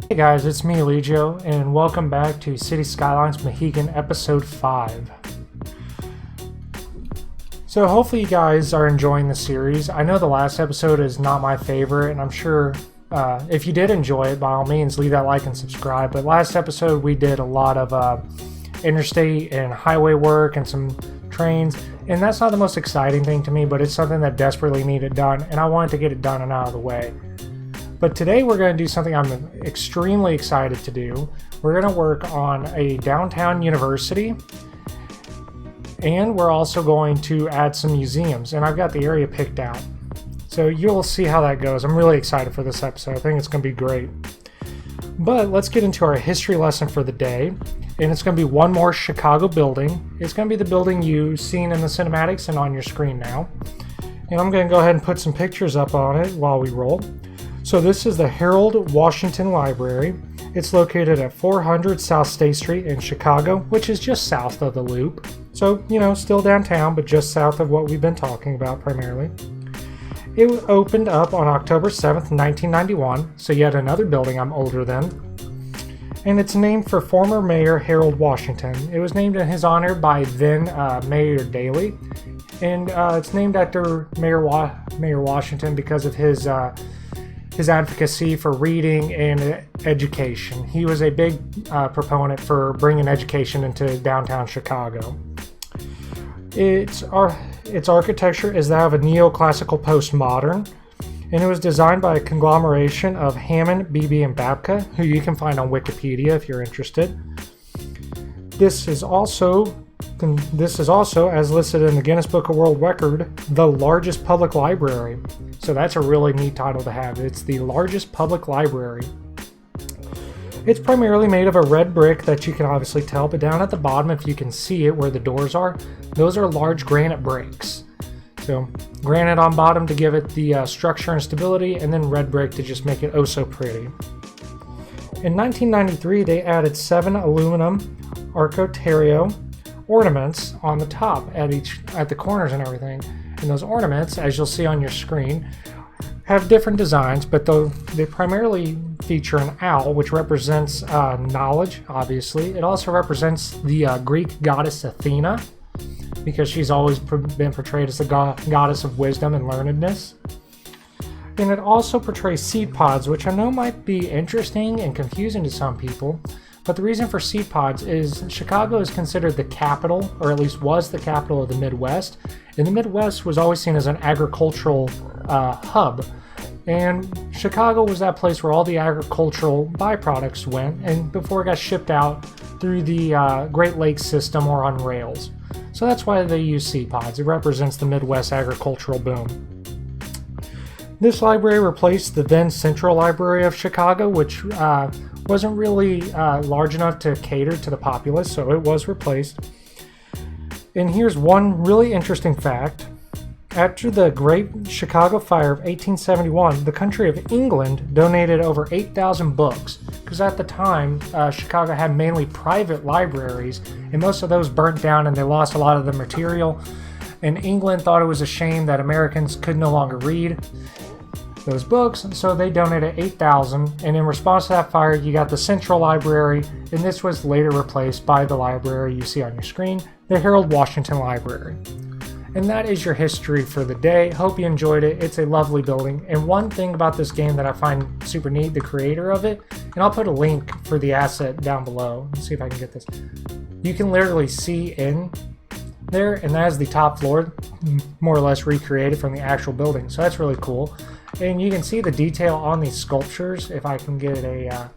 Hey guys, it's me, Legio, and welcome back to City Skylines Mahigan Episode 5. So hopefully you guys are enjoying the series. I know the last episode is not my favorite, and I'm sure if you did enjoy it, by all means, leave that like and subscribe. But last episode we did a lot of interstate and highway work and some trains, and that's not the most exciting thing to me, but it's something that desperately needed done, and I wanted to get it done and out of the way. But today we're going to do something I'm extremely excited to do. We're going to work on a downtown university, and we're also going to add some museums, and I've got the area picked out. So you'll see how that goes. I'm really excited for this episode. I think it's going to be great. But let's get into our history lesson for the day, and it's going to be one more Chicago building. It's going to be the building you've seen in the cinematics and on your screen now. And I'm going to go ahead and put some pictures up on it while we roll. So this is the Harold Washington Library. It's located at 400 South State Street in Chicago, which is just south of the Loop. So, still downtown, but just south of what we've been talking about primarily. It opened up on October 7th, 1991, so yet another building I'm older than. And it's named for former Mayor Harold Washington. It was named in his honor by then Mayor Daley. And it's named after Mayor Washington because of his advocacy for reading and education. He was a big proponent for bringing education into downtown Chicago. Its architecture is that of a neoclassical postmodern, and it was designed by a conglomeration of Hammond, Beebe, and Babka, who you can find on Wikipedia if you're interested. This is also, as listed in the Guinness Book of World Record, the largest public library. So that's a really neat title to have. It's the largest public library. It's primarily made of a red brick that you can obviously tell, but down at the bottom, if you can see it where the doors are, those are large granite bricks. So granite on bottom to give it the structure and stability, and then red brick to just make it oh so pretty. In 1993, they added 7 aluminum Arcoterio ornaments on the top at the corners and everything. And those ornaments, as you'll see on your screen, have different designs, but they primarily feature an owl, which represents knowledge, obviously. It also represents the Greek goddess Athena, because she's always been portrayed as the goddess of wisdom and learnedness. And it also portrays seed pods, which I know might be interesting and confusing to some people. But the reason for seed pods is Chicago is considered the capital, or at least was the capital of the Midwest. And the Midwest was always seen as an agricultural hub. And Chicago was that place where all the agricultural byproducts went, and before it got shipped out through the Great Lakes system or on rails. So that's why they use seed pods. It represents the Midwest agricultural boom. This library replaced the then Central Library of Chicago, which wasn't really large enough to cater to the populace, so it was replaced. And here's one really interesting fact. After the Great Chicago Fire of 1871, the country of England donated over 8,000 books, because at the time, Chicago had mainly private libraries, and most of those burnt down and they lost a lot of the material. And England thought it was a shame that Americans could no longer read those books, so they donated 8,000, and in response to that fire, you got the Central Library, and this was later replaced by the library you see on your screen, the Harold Washington Library. And that is your history for the day. Hope you enjoyed it. It's a lovely building, and one thing about this game that I find super neat, the creator of it, and I'll put a link for the asset down below. Let's see if I can get this. You can literally see in there, and that is the top floor, more or less recreated from the actual building, so that's really cool. And you can see the detail on these sculptures, if I can get a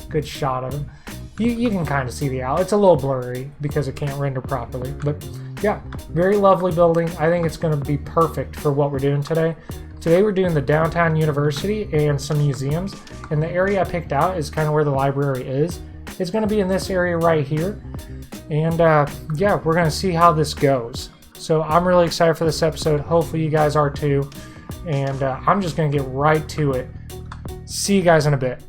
good shot of them. You can kind of see the owl. It's a little blurry because it can't render properly, but yeah, very lovely building. I think it's going to be perfect for what we're doing today. Today we're doing the downtown university and some museums, and the area I picked out is kind of where the library is. It's going to be in this area right here, and yeah, we're going to see how this goes. So I'm really excited for this episode. Hopefully you guys are too. And I'm just going to get right to it. See you guys in a bit.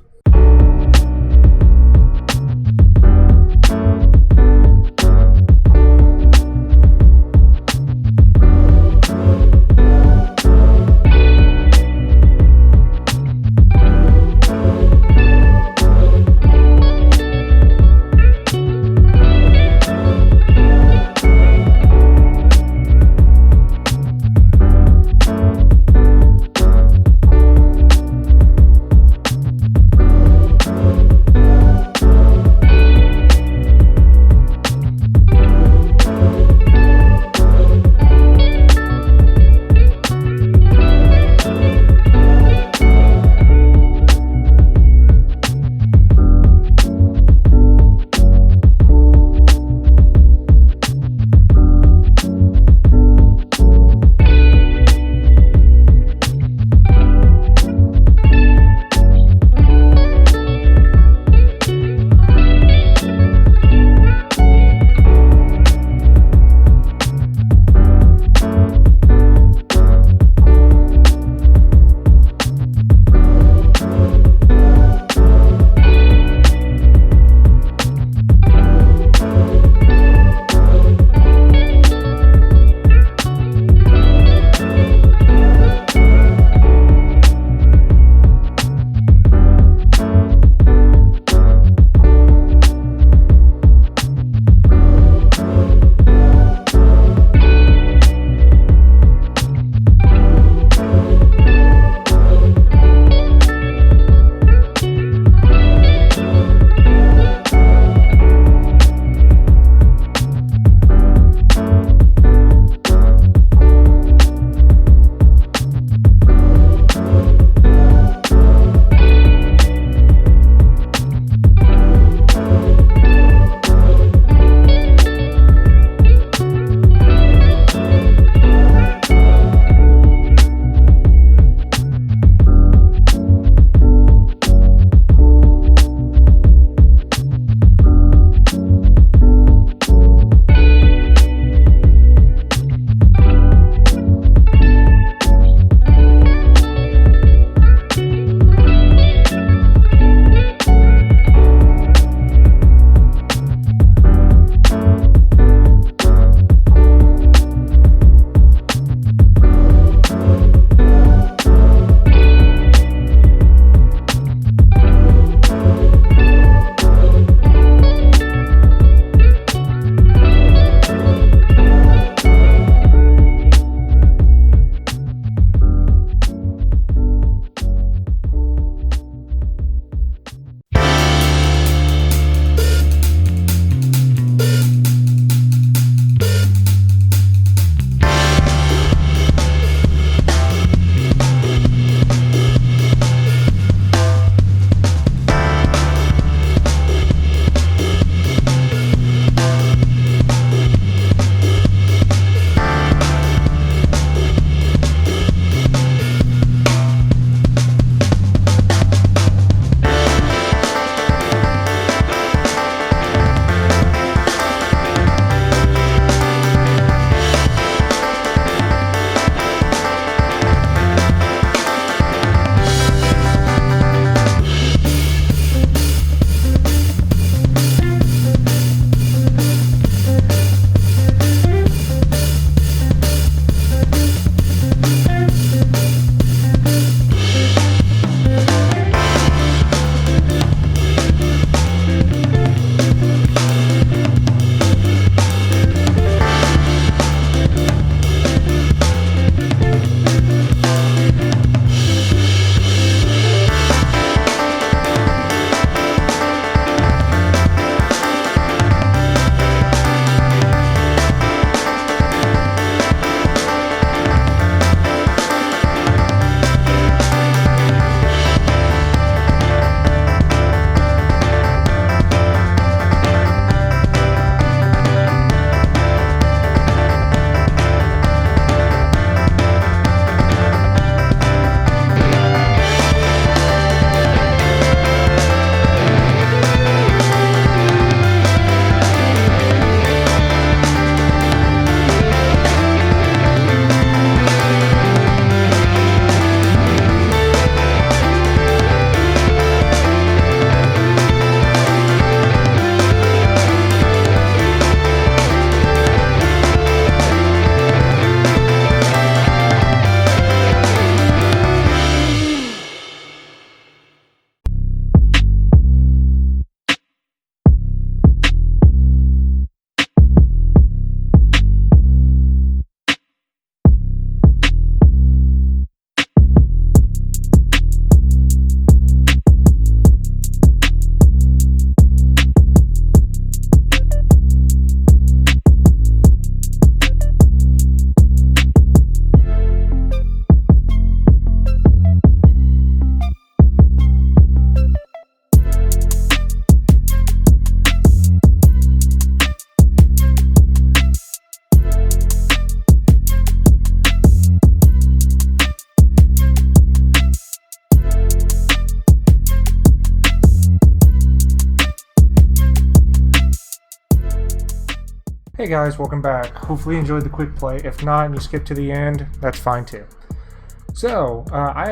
Hey guys, welcome back. Hopefully you enjoyed the quick play. If not and you skip to the end, that's fine too. So, I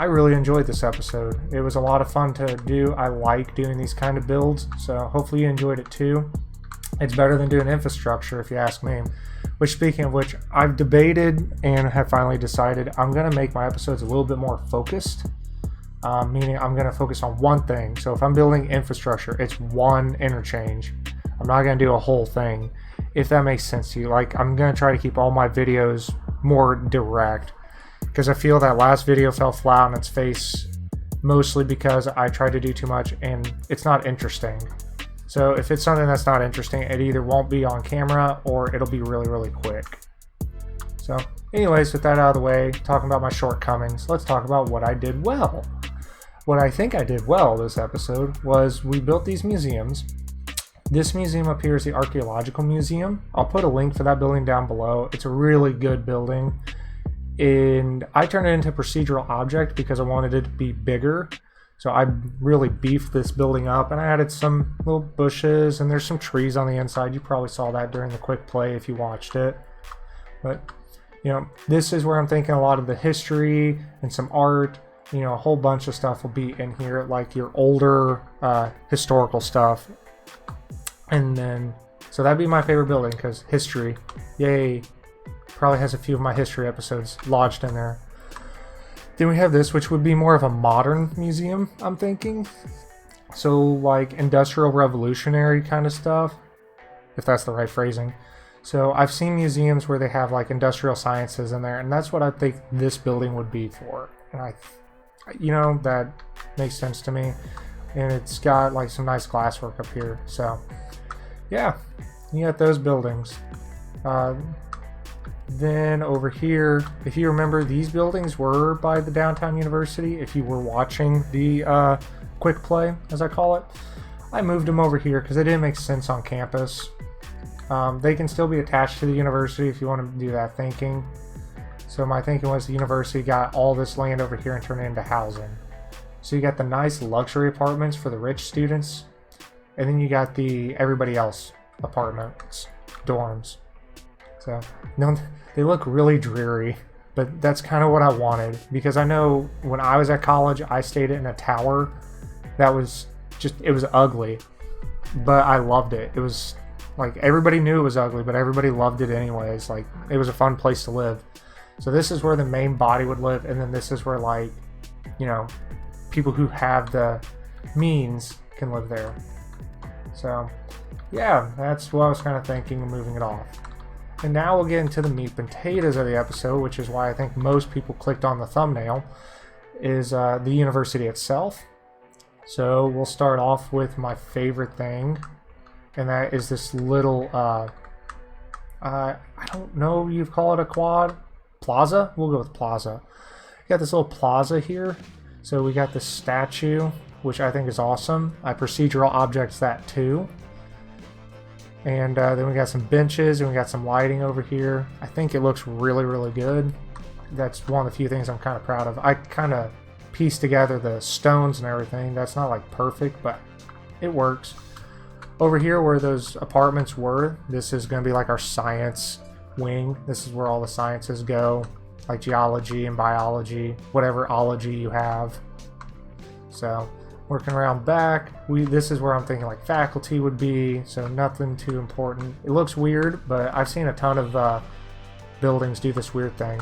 really enjoyed this episode. It was a lot of fun to do. I like doing these kind of builds, so hopefully you enjoyed it too. It's better than doing infrastructure if you ask me. Which, speaking of which, I've debated and have finally decided I'm going to make my episodes a little bit more focused. Meaning I'm going to focus on one thing. So if I'm building infrastructure, it's one interchange. I'm not going to do a whole thing, if that makes sense to you. Like, I'm going to try to keep all my videos more direct, because I feel that last video fell flat on its face, mostly because I tried to do too much and it's not interesting. So if it's something that's not interesting, it either won't be on camera or it'll be really, really quick. So anyways, with that out of the way, talking about my shortcomings, let's talk about what I did well. What I think I did well this episode was we built these museums. This museum up here is the Archaeological Museum. I'll put a link for that building down below. It's a really good building. And I turned it into a procedural object because I wanted it to be bigger. So I really beefed this building up, and I added some little bushes, and there's some trees on the inside. You probably saw that during the quick play if you watched it. But, you know, this is where I'm thinking a lot of the history and some art. You know, a whole bunch of stuff will be in here, like your older historical stuff. And then, so that'd be my favorite building, because history, yay, probably has a few of my history episodes lodged in there. Then we have this, which would be more of a modern museum, I'm thinking. So like industrial revolutionary kind of stuff, if that's the right phrasing. So I've seen museums where they have like industrial sciences in there, and that's what I think this building would be for. And you know, that makes sense to me. And it's got like some nice glasswork up here, so yeah, you got those buildings. Then over here, if you remember, these buildings were by the downtown university. If you were watching the quick play, as I call it, I moved them over here because they didn't make sense on campus. They can still be attached to the university if you want to do that thinking. So my thinking was the university got all this land over here and turned it into housing. So you got the nice luxury apartments for the rich students, and then you got the everybody else apartments, dorms. So no, they look really dreary, but that's kind of what I wanted, because I know when I was at college, I stayed in a tower that was just, it was ugly, but I loved it. It was like, everybody knew it was ugly, but everybody loved it anyways. Like, it was a fun place to live. So this is where the main body would live, and then this is where, like, you know, people who have the means can live there. So yeah, that's what I was kind of thinking of moving it off. And now we'll get into the meat and potatoes of the episode, which is why I think most people clicked on the thumbnail, is the university itself. So we'll start off with my favorite thing, and that is this little, I don't know, you'd call it a quad? Plaza? We'll go with plaza. You got this little plaza here. So we got this statue, which I think is awesome. I procedural objects that too. And then we got some benches, and we got some lighting over here. I think it looks really, really good. That's one of the few things I'm kind of proud of. I kind of pieced together the stones and everything. That's not like perfect, but it works. Over here where those apartments were, this is going to be like our science wing. This is where all the sciences go, like geology and biology, whatever ology you have. So working around back, this is where I'm thinking like faculty would be, so nothing too important. It looks weird, but I've seen a ton of buildings do this weird thing.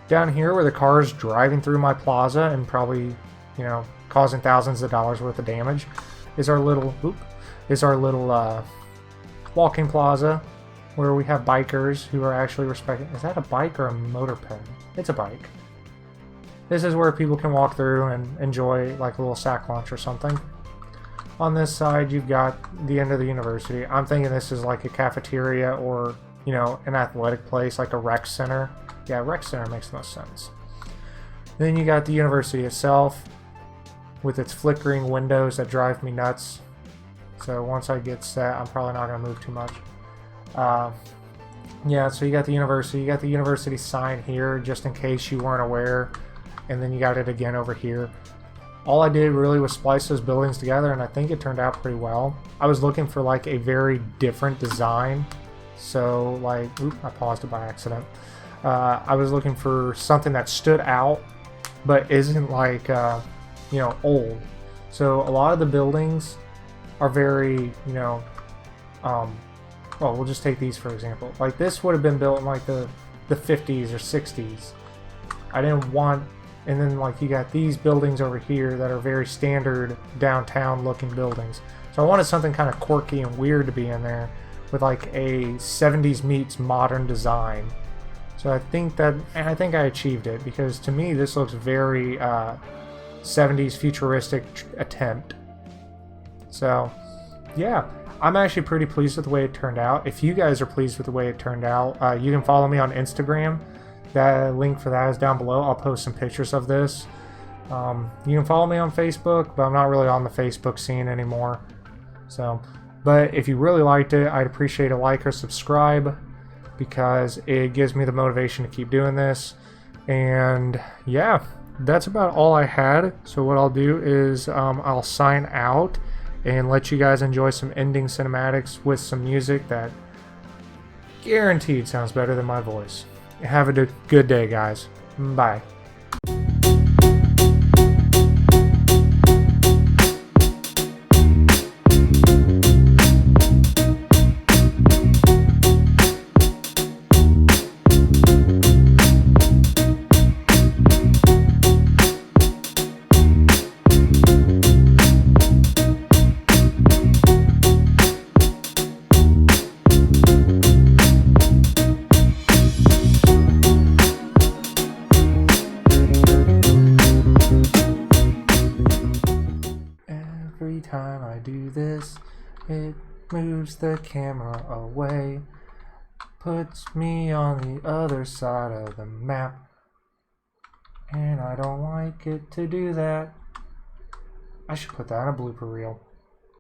Down here where the car is driving through my plaza and probably, you know, causing thousands of dollars worth of damage, is our little walking plaza where we have bikers who are actually respecting. Is that a bike or a motor pen? It's a bike. This is where people can walk through and enjoy like a little sack lunch or something. On this side, you've got the end of the university. I'm thinking this is like a cafeteria or, you know, an athletic place, like a rec center. Yeah, rec center makes the most sense. Then you got the university itself with its flickering windows that drive me nuts. So once I get set, I'm probably not going to move too much. Yeah, so you got the university. You got the university sign here, just in case you weren't aware. And then you got it again over here. all I did really was splice those buildings together, and I think it turned out pretty well. I was looking for like a very different design, so like, oop, I paused it by accident. I was looking for something that stood out, but isn't like, you know, old. So a lot of the buildings are very, you know, well, we'll just take these for example. Like this would have been built in like the 50s or 60s. I didn't want, and then like you got these buildings over here that are very standard downtown looking buildings. So I wanted something kind of quirky and weird to be in there with like a 70s meets modern design. So I think that, and I think I achieved it, because to me this looks very 70s futuristic attempt. So yeah, I'm actually pretty pleased with the way it turned out. If you guys are pleased with the way it turned out, you can follow me on Instagram. That link for that is down below. I'll post some pictures of this. You can follow me on Facebook, but I'm not really on the Facebook scene anymore. So, but if you really liked it, I'd appreciate a like or subscribe, because it gives me the motivation to keep doing this. And yeah, that's about all I had. So what I'll do is I'll sign out and let you guys enjoy some ending cinematics with some music that guaranteed sounds better than my voice. Have a good day, guys. Bye. Every time I do this, it moves the camera away, puts me on the other side of the map, and I don't like it to do that. I should put that in a blooper reel.